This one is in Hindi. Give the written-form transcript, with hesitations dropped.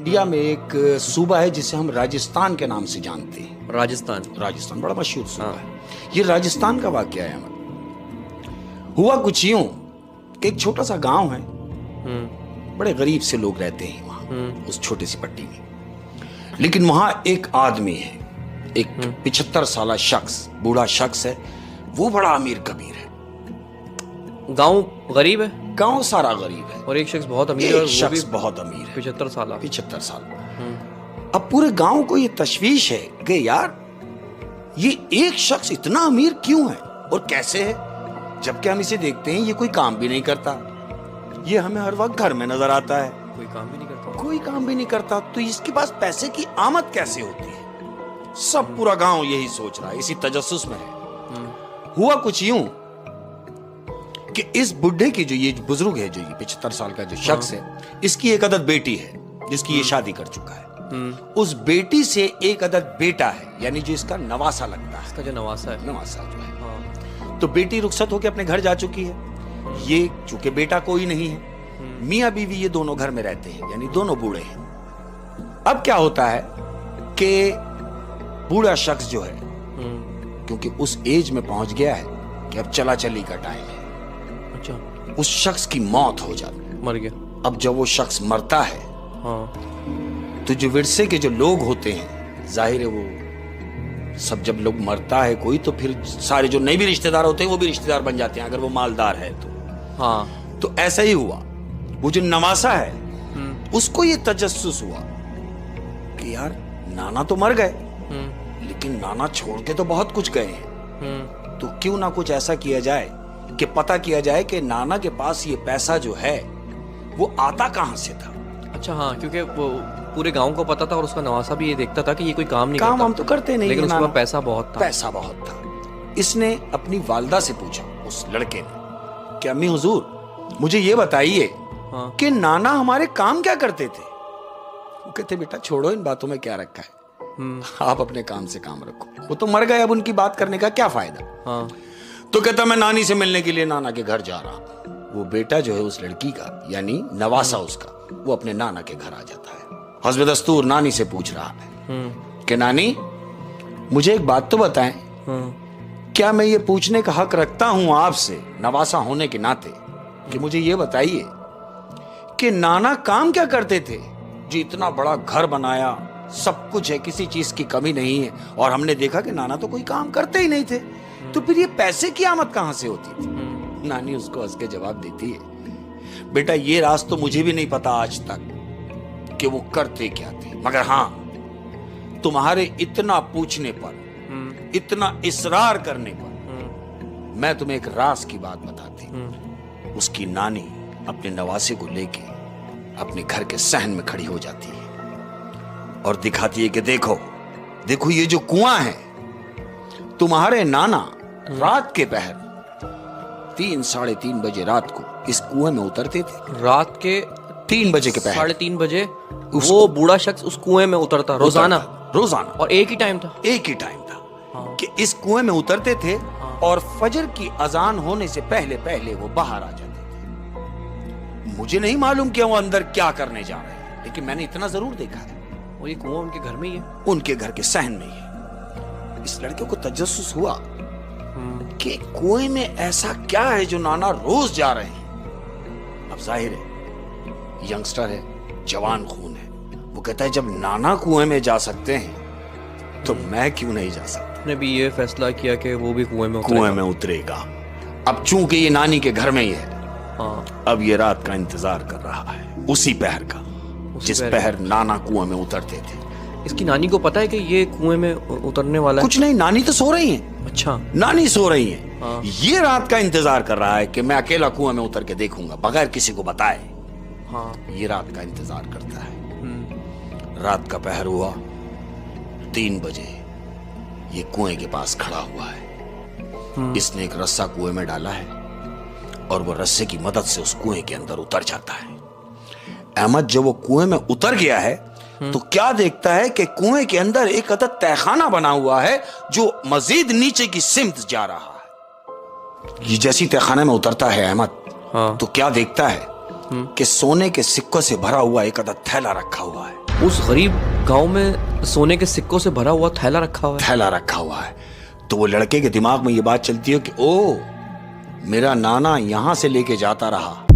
इंडिया में एक सूबा है जिसे हम राजस्थान के नाम से जानते हैं। राजस्थान बड़ा मशहूर सूबा है। ये राजस्थान का वाकया है। हुआ कुछ यूं कि एक छोटा सा गांव है, बड़े गरीब से लोग रहते हैं वहां उस छोटी सी पट्टी में। लेकिन वहां एक आदमी है, एक 75 साल शख्स, बूढ़ा शख्स है। वो बड़ा अमीर कबीर है। गांव गरीब है, गांव सारा गरीब है और एक शख्स बहुत अमीर है, एक शख्स बहुत अमीर है, 75 साल। अब पूरे गांव को ये तशवीश है कि यार ये एक शख्स इतना अमीर क्यों है और कैसे है, जबकि हम इसे देखते हैं ये कोई काम भी नहीं करता। ये हमें हर वक्त घर में नजर आता है, कोई काम भी नहीं करता। तो इसके पास पैसे की आमद कैसे होती है? सब पूरा गांव यही सोच रहा है, इसी तजस्सुस में है। हुआ कुछ यूं कि इस बुढ़े की, जो ये बुजुर्ग है, जो ये 75 साल का जो शख्स है, इसकी एक अदद बेटी है जिसकी ये शादी कर चुका है। उस बेटी से एक अदद बेटा है, यानी जो इसका नवासा लगता है, इसका जो नवासा जो है। तो बेटी रुखसत होकर अपने घर जा चुकी है। ये चूंकि बेटा कोई नहीं है, मियां बीवी ये दोनों घर में रहते हैं, यानी दोनों बूढ़े हैं। अब क्या होता है कि बूढ़ा शख्स जो है, क्योंकि उस एज में पहुंच गया है कि अब चला चली का टाइम है, अच्छा, उस शख्स की मौत हो जाती है, मर गया। अब जब वो शख्स मरता है तो जो विरसे के जो लोग होते हैं, जाहिर है वो सब, जब लोग मरता है कोई, तो फिर सारे जो नए भी रिश्तेदार होते हैं वो भी रिश्तेदार बन जाते हैं, अगर वो मालदार है तो। तो ऐसा ही हुआ। वो जो नवासा है उसको ये तजस्सुस हुआ कि यार नाना तो मर गए, लेकिन नाना छोड़ के तो बहुत कुछ गए हैं, तो क्यों ना कुछ ऐसा किया जाए कि पता किया जाए कि नाना के पास ये पैसा जो है वो आता कहां से था। अच्छा, हाँ, क्योंकि वो पूरे गांव को पता था और उसका नवासा भी ये देखता था कि ये कोई काम नहीं करता। हम तो करते नहीं, लेकिन उसके पास पैसा बहुत था। इसने अपनी वालदा से पूछा, उस लड़के ने, कि अम्मी हुजूर मुझे ये बताइए कि नाना हमारे काम क्या करते थे? वो कहते बेटा छोड़ो, इन बातों में क्या रखा है, आप अपने काम से काम रखो, वो तो मर गए, अब उनकी बात करने का क्या फायदा। तो कहता मैं नानी से मिलने के लिए नाना के घर जा रहा हूं। वो बेटा जो है उस लड़की का, यानी नवासा उसका, वो अपने नाना के घर आ जाता है। हस्ब दस्तूर नानी से पूछ रहा है कि नानी मुझे एक बात तो बताएं, क्या मैं ये पूछने का हक रखता हूं आपसे नवासा होने के नाते, कि मुझे ये बताइए कि नाना काम क्या करते थे जो इतना बड़ा घर बनाया, सब कुछ है, किसी चीज की कमी नहीं है, और हमने देखा कि नाना तो कोई काम करते ही नहीं थे, तो फिर ये पैसे की आमद कहां से होती थी? नानी उसको हंस के जवाब देती है, बेटा ये राज तो मुझे भी नहीं पता आज तक कि वो करते क्या थे, मगर हां तुम्हारे इतना पूछने पर, इतना इसरार करने पर मैं तुम्हें एक राज की बात बताती। उसकी नानी अपने नवासे को लेके अपने घर के सहन में खड़ी हो जाती है और दिखाती है कि देखो देखो ये जो कुआं है, तुम्हारे नाना रात के पहर 3-3:30 बजे रात को इस कुएं में उतरते थे। रात के 3 बजे के पहर 3:30 बजे वो बूढ़ा शख्स उस कुएं में उतरता रोजाना, और एक ही टाइम था कि इस कुएं में उतरते थे और फजर की अजान होने से पहले पहले वो बाहर आ जाते थे। मुझे नहीं मालूम कि वो अंदर क्या करने जा रहे हैं, लेकिन मैंने इतना जरूर देखा है, वो ये कुआं उनके घर में ही है, उनके घर के सहन में ही है। इस लड़के को तजस्सुस हुआ कि कुएं में ऐसा क्या है जो नाना रोज जा रहे हैं। अब जाहिर है यंगस्टर है, जवान खून है, वो कहता है जब नाना कुएं में जा सकते हैं तो मैं क्यों नहीं जा सकता। उसने भी ये फैसला किया कि वो भी कुएं में उतरेगा। अब चूंकि ये नानी के घर में ही है, अब ये रात का इंतजार कर रहा है, उसी पहर का जिस पहर नाना कुएं में उतरते थे। इसकी नानी को पता है कि ये कुएं में उतरने वाला है? कुछ नहीं, नानी तो सो रही है। अच्छा, नानी सो रही है। ये रात का इंतजार कर रहा है कि मैं अकेला कुएं में उतर के देखूंगा बगैर किसी को बताए। ये रात का इंतजार करता है। रात का पहर हुआ, 3 बजे ये कुएं के पास खड़ा हुआ है। इसने एक रस्सा कुएं में डाला है और वो रस्से की मदद से उस कुएं के अंदर उतर जाता है। अहमद जब वो कुएं में उतर गया है तो क्या देखता है कि कुएं के अंदर एक अदद तहखाना बना हुआ है जो मजीद नीचे की सिमत जा रहा है। ये जैसी तहखाने में उतरता है अहमद तो क्या देखता है कि सोने के सिक्कों से भरा हुआ एक अदद थैला रखा हुआ है। उस गरीब गांव में सोने के सिक्कों से भरा हुआ थैला रखा हुआ है। थैला रखा हुआ है। तो वो लड़के के दिमाग में ये बात चलती है कि ओ, मेरा नाना यहां से लेके जाता रहा,